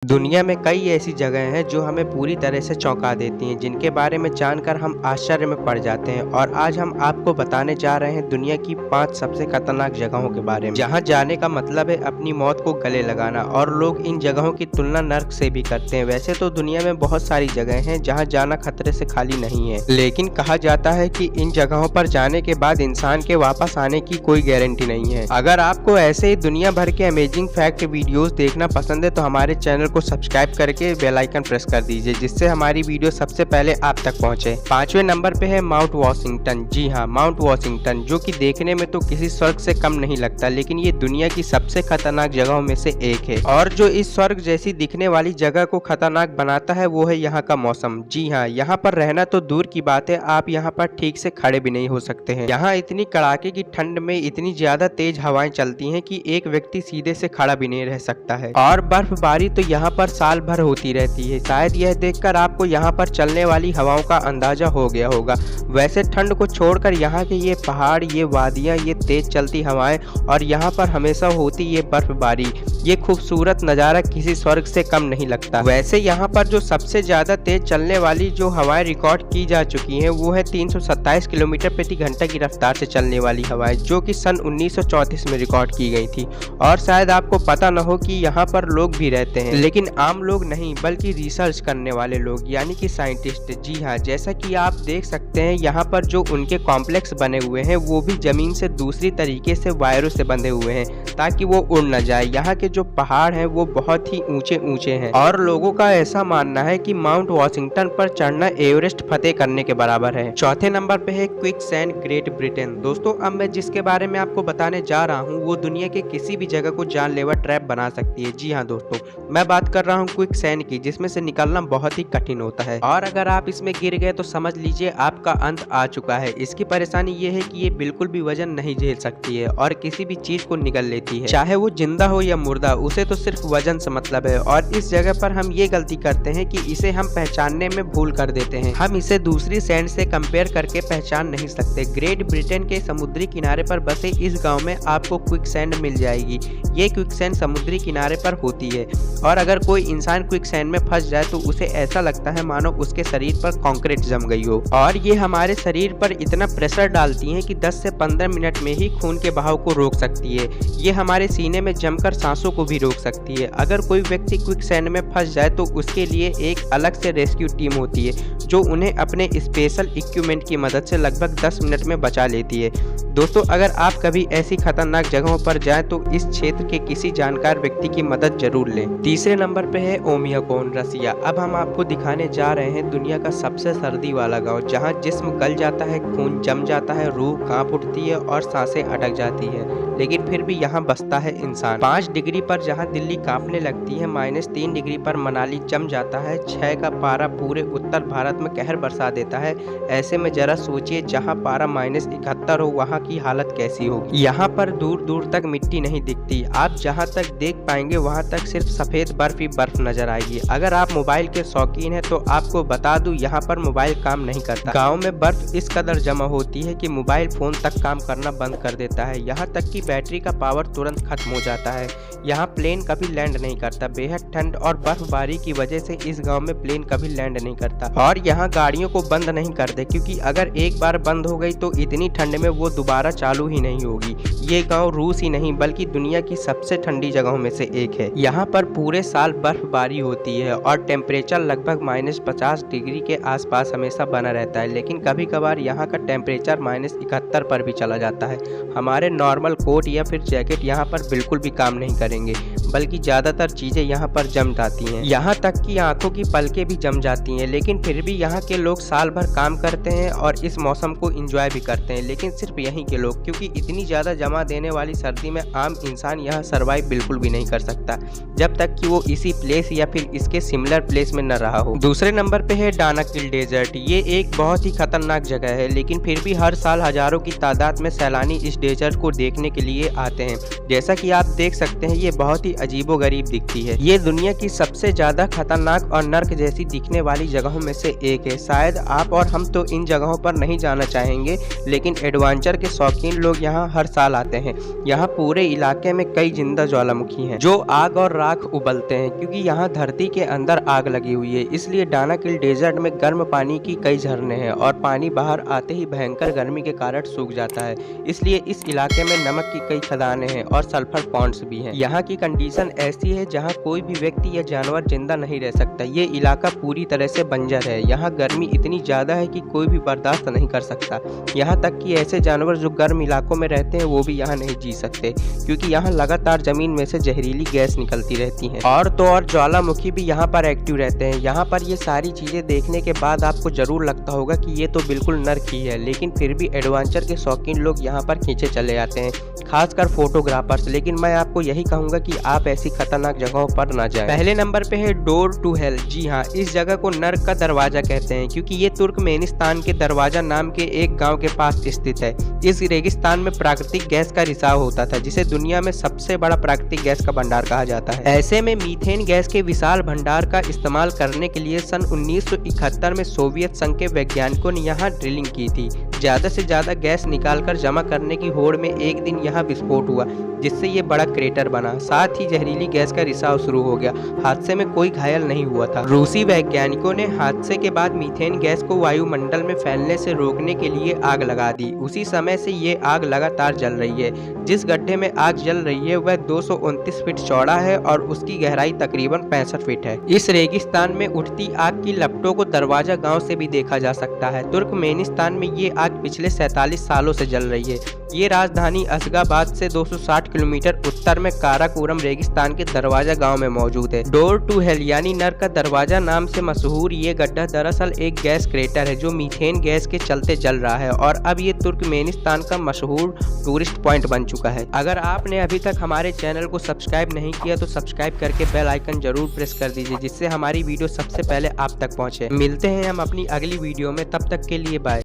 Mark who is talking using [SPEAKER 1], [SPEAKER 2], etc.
[SPEAKER 1] दुनिया में कई ऐसी जगह हैं जो हमें पूरी तरह से चौंका देती हैं, जिनके बारे में जानकर हम आश्चर्य में पड़ जाते हैं। और आज हम आपको बताने जा रहे हैं दुनिया की 5 सबसे खतरनाक जगहों के बारे में, जहां जाने का मतलब है अपनी मौत को गले लगाना। और लोग इन जगहों की तुलना नर्क से भी करते हैं। वैसे तो दुनिया में बहुत सारी जगह हैं जहां जाना खतरे से खाली नहीं है, लेकिन कहा जाता है कि इन जगहों पर जाने के बाद इंसान के वापस आने की कोई गारंटी नहीं है। अगर आपको ऐसे ही दुनिया भर के अमेजिंग फैक्ट वीडियोस देखना पसंद है तो हमारे चैनल को सब्सक्राइब करके बेल आइकन प्रेस कर दीजिए, जिससे हमारी वीडियो सबसे पहले आप तक पहुंचे। 5वें नंबर पे है माउंट वॉशिंगटन। जी हाँ, माउंट वॉशिंगटन, जो कि देखने में तो किसी स्वर्ग से कम नहीं लगता, लेकिन ये दुनिया की सबसे खतरनाक जगहों में से एक है। और जो इस स्वर्ग जैसी दिखने वाली जगह को खतरनाक बनाता है वो है यहाँ का मौसम। जी हाँ, यहाँ पर रहना तो दूर की बात है, आप यहाँ पर ठीक से खड़े भी नहीं हो सकते हैं। यहाँ इतनी कड़ाके की ठंड में इतनी ज्यादा तेज हवाएं चलती हैं कि एक व्यक्ति सीधे से खड़ा भी नहीं रह सकता है। और बर्फबारी तो यहाँ पर साल भर होती रहती है। शायद यह देखकर आपको यहाँ पर चलने वाली हवाओं का अंदाजा हो गया होगा। वैसे ठंड को छोड़कर यहाँ के ये पहाड़, ये वादियाँ, ये तेज चलती हवाएं और यहाँ पर हमेशा होती ये बर्फबारी, ये खूबसूरत नज़ारा किसी स्वर्ग से कम नहीं लगता। वैसे यहाँ पर जो सबसे ज्यादा तेज चलने वाली जो हवाएं रिकॉर्ड की जा चुकी हैं वो है 327 किलोमीटर प्रति घंटा की रफ्तार से चलने वाली हवाएं, जो कि सन 1934 में रिकॉर्ड की गई थी। और शायद आपको पता न हो कि यहाँ पर लोग भी रहते हैं, लेकिन आम लोग नहीं बल्कि रिसर्च करने वाले लोग, यानी कि साइंटिस्ट। जी हाँ, जैसा कि आप देख सकते हैं यहाँ पर जो उनके कॉम्प्लेक्स बने हुए हैं वो भी जमीन से दूसरी तरीके से वायरों से बंधे हुए हैं ताकि वो उड़ न जाए। यहाँ के जो पहाड़ हैं वो बहुत ही ऊंचे ऊंचे हैं और लोगों का ऐसा मानना है कि माउंट वॉशिंगटन पर चढ़ना एवरेस्ट फतेह करने के बराबर है। 4थे नंबर पे है क्विकसैंड, ग्रेट ब्रिटेन। दोस्तों, अब मैं जिसके बारे में आपको बताने जा रहा हूँ वो दुनिया के किसी भी जगह को जानलेवा ट्रैप बना सकती है। जी हाँ दोस्तों, मैं बात कर रहा हूँ क्विकसैंड की, जिसमें से निकलना बहुत ही कठिन होता है। और अगर आप इसमें गिर गए तो समझ लीजिए आपका अंत आ चुका है। इसकी परेशानी ये है कि ये बिल्कुल भी वजन नहीं झेल सकती है और किसी भी चीज को निगल लेती है, चाहे वो जिंदा हो या मुर्दा, उसे तो सिर्फ वजन से मतलब है। और इस जगह पर हम ये गलती करते हैं कि इसे हम पहचानने में भूल कर देते हैं। हम इसे दूसरी सैंड से कंपेयर करके पहचान नहीं सकते। ग्रेट ब्रिटेन के समुद्री किनारे पर बसे इस गाँव में आपको क्विकसैंड मिल जाएगी। ये क्विकसैंड समुद्री किनारे पर होती है और अगर कोई इंसान क्विकसैंड में फंस जाए तो उसे ऐसा लगता है मानो उसके शरीर पर कंक्रीट जम गई हो। और ये हमारे शरीर पर इतना प्रेशर डालती हैं कि 10 से 15 मिनट में ही खून के बहाव को रोक सकती है। ये हमारे सीने में जमकर सांसों को भी रोक सकती है। अगर कोई व्यक्ति क्विकसैंड में फंस जाए तो उसके लिए एक अलग से रेस्क्यू टीम होती है जो उन्हें अपने स्पेशल इक्विपमेंट की मदद से लगभग 10 मिनट में बचा लेती है। दोस्तों, अगर आप कभी ऐसी खतरनाक जगहों पर जाएं तो इस क्षेत्र के किसी जानकार व्यक्ति की मदद जरूर लें। 3रे नंबर पे है ओमियाकोन, रसिया। अब हम आपको दिखाने जा रहे हैं दुनिया का सबसे सर्दी वाला गांव, जहां जिस्म गल जाता है, खून जम जाता है, रूह कांप उठती है और सांसें अटक जाती है, लेकिन फिर भी यहाँ बसता है इंसान। 5 डिग्री पर जहाँ दिल्ली कांपने लगती है, -3 डिग्री पर मनाली जम जाता है, 6 का पारा पूरे उत्तर भारत में कहर बरसा देता है। ऐसे में जरा सोचिए, जहाँ पारा -71 हो वहाँ की हालत कैसी होगी। यहाँ पर दूर दूर तक मिट्टी नहीं दिखती, आप जहाँ तक देख पाएंगे वहाँ तक सिर्फ सफेद बर्फ ही बर्फ नजर आएगी। अगर आप मोबाइल के शौकीन हैं तो आपको बता दूं, यहाँ पर मोबाइल काम नहीं करता। गाँव में बर्फ इस कदर जमा होती है कि मोबाइल फोन तक काम करना बंद कर देता है। यहाँ तक कि बैटरी का पावर तुरंत खत्म हो जाता है। यहाँ प्लेन कभी लैंड नहीं करता। बेहद ठंड और बर्फबारी की वजह से इस गांव में प्लेन कभी लैंड नहीं करता। और यहाँ गाड़ियों को बंद नहीं करते, क्योंकि अगर एक बार बंद हो गई तो इतनी ठंड में वो दोबारा चालू ही नहीं होगी। ये गांव रूस ही नहीं बल्कि दुनिया की सबसे ठंडी जगहों में से एक है। यहाँ पर पूरे साल बर्फबारी होती है और टेम्परेचर लगभग -50 डिग्री के आसपास हमेशा बना रहता है, लेकिन कभी कभार यहाँ का टेम्परेचर -71 पर भी चला जाता है। हमारे नॉर्मल कोट या फिर जैकेट यहाँ पर बिल्कुल भी काम नहीं करेंगे, बल्कि ज्यादातर चीजें यहाँ पर जम जाती हैं। यहाँ तक कि आंखों की पलकें भी जम जाती हैं, लेकिन फिर भी यहाँ के लोग साल भर काम करते हैं और इस मौसम को एंजॉय भी करते हैं। लेकिन सिर्फ यहीं के लोग, क्योंकि इतनी ज्यादा जमा देने वाली सर्दी में आम इंसान यहाँ सर्वाइव बिल्कुल भी नहीं कर सकता जब तक कि वो इसी प्लेस या फिर इसके सिमिलर प्लेस में न रहा हो। 2रे नंबर पे है डानाकिल डेजर्ट। ये एक बहुत ही खतरनाक जगह है, लेकिन फिर भी हर साल हजारों की तादाद में सैलानी इस डेजर्ट को देखने के लिए आते हैं। जैसा कि आप देख सकते हैं, ये बहुत ही ही अजीबोगरीब दिखती है। ये दुनिया की सबसे ज्यादा खतरनाक और नर्क जैसी दिखने वाली जगहों में से एक है। शायद आप और हम तो इन जगहों पर नहीं जाना चाहेंगे, लेकिन एडवेंचर के शौकीन लोग यहाँ हर साल आते हैं। यहाँ पूरे इलाके में कई जिंदा ज्वालामुखी हैं जो आग और राख उबलते हैं, क्योंकि यहाँ धरती के अंदर आग लगी हुई है। इसलिए डानाकिल डेजर्ट में गर्म पानी की कई झरने हैं और पानी बाहर आते ही भयंकर गर्मी के कारण सूख जाता है। इसलिए इस इलाके में नमक की कई खदानें हैं और सल्फर पॉन्ड्स भी हैं। यहाँ की कंडीशन ऐसी है जहाँ कोई भी व्यक्ति या जानवर जिंदा नहीं रह सकता। ये इलाका पूरी तरह से बंजर है। यहाँ गर्मी इतनी ज्यादा है कि कोई भी बर्दाश्त नहीं कर सकता। यहाँ तक कि ऐसे जानवर जो गर्म इलाकों में रहते हैं वो भी यहाँ नहीं जी सकते, क्योंकि यहाँ लगातार जमीन में से जहरीली गैस निकलती रहती है। और तो और ज्वालामुखी भी यहाँ पर एक्टिव रहते हैं। यहाँ पर ये सारी चीजें देखने के बाद आपको जरूर लगता होगा कि ये तो बिल्कुल नर्क ही है, लेकिन फिर भी एडवेंचर के शौकीन लोग यहाँ पर खींचे चले आते हैं, खासकर फोटोग्राफर्स। लेकिन मैं आपको यही कहूंगा कि आप ऐसी खतरनाक जगहों पर ना जाएं। पहले नंबर पे है डोर टू हेल। जी हाँ, इस जगह को नर्क का दरवाजा कहते हैं, क्योंकि ये तुर्कमेनिस्तान के दरवाजा नाम के एक गांव के पास स्थित है। इस रेगिस्तान में प्राकृतिक गैस का रिसाव होता था, जिसे दुनिया में सबसे बड़ा प्राकृतिक गैस का भंडार कहा जाता है। ऐसे में मीथेन गैस के विशाल भंडार का इस्तेमाल करने के लिए सन 1971 में सोवियत संघ के वैज्ञानिकों ने यहाँ ड्रिलिंग की थी। ज्यादा से ज्यादा गैस निकालकर जमा करने की होड़ में एक दिन यहाँ विस्फोट हुआ, जिससे ये बड़ा क्रेटर बना। साथ ही जहरीली गैस का रिसाव शुरू हो गया। हादसे में कोई घायल नहीं हुआ था। रूसी वैज्ञानिकों ने हादसे के बाद मीथेन गैस को वायुमंडल में फैलने से रोकने के लिए आग लगा दी। उसी समय से ये आग लगातार जल रही है। जिस गड्ढे में आग जल रही है वह 229 फीट चौड़ा है और उसकी गहराई तकरीबन 65 फीट है। इस रेगिस्तान में उठती आग की लपटों को दरवाजा गांव से भी देखा जा सकता है। तुर्कमेनिस्तान में ये आग पिछले 47 सालों से जल रही है। ये राजधानी अशगाबाद से 260 किलोमीटर उत्तर में काराकोरम रेगिस्तान के दरवाजा गांव में मौजूद है। डोर टू हेल यानी नर्क का दरवाजा नाम से मशहूर ये गड्ढा दरअसल एक गैस क्रेटर है जो मीथेन गैस के चलते जल रहा है, और अब ये तुर्कमेनिस्तान का मशहूर टूरिस्ट पॉइंट बन चुका है। अगर आपने अभी तक हमारे चैनल को सब्सक्राइब नहीं किया तो सब्सक्राइब करके बेल आइकन जरूर प्रेस कर दीजिए, जिससे हमारी वीडियो सबसे पहले आप तक पहुंचे। मिलते हैं हम अपनी अगली वीडियो में, तब तक के लिए बाय।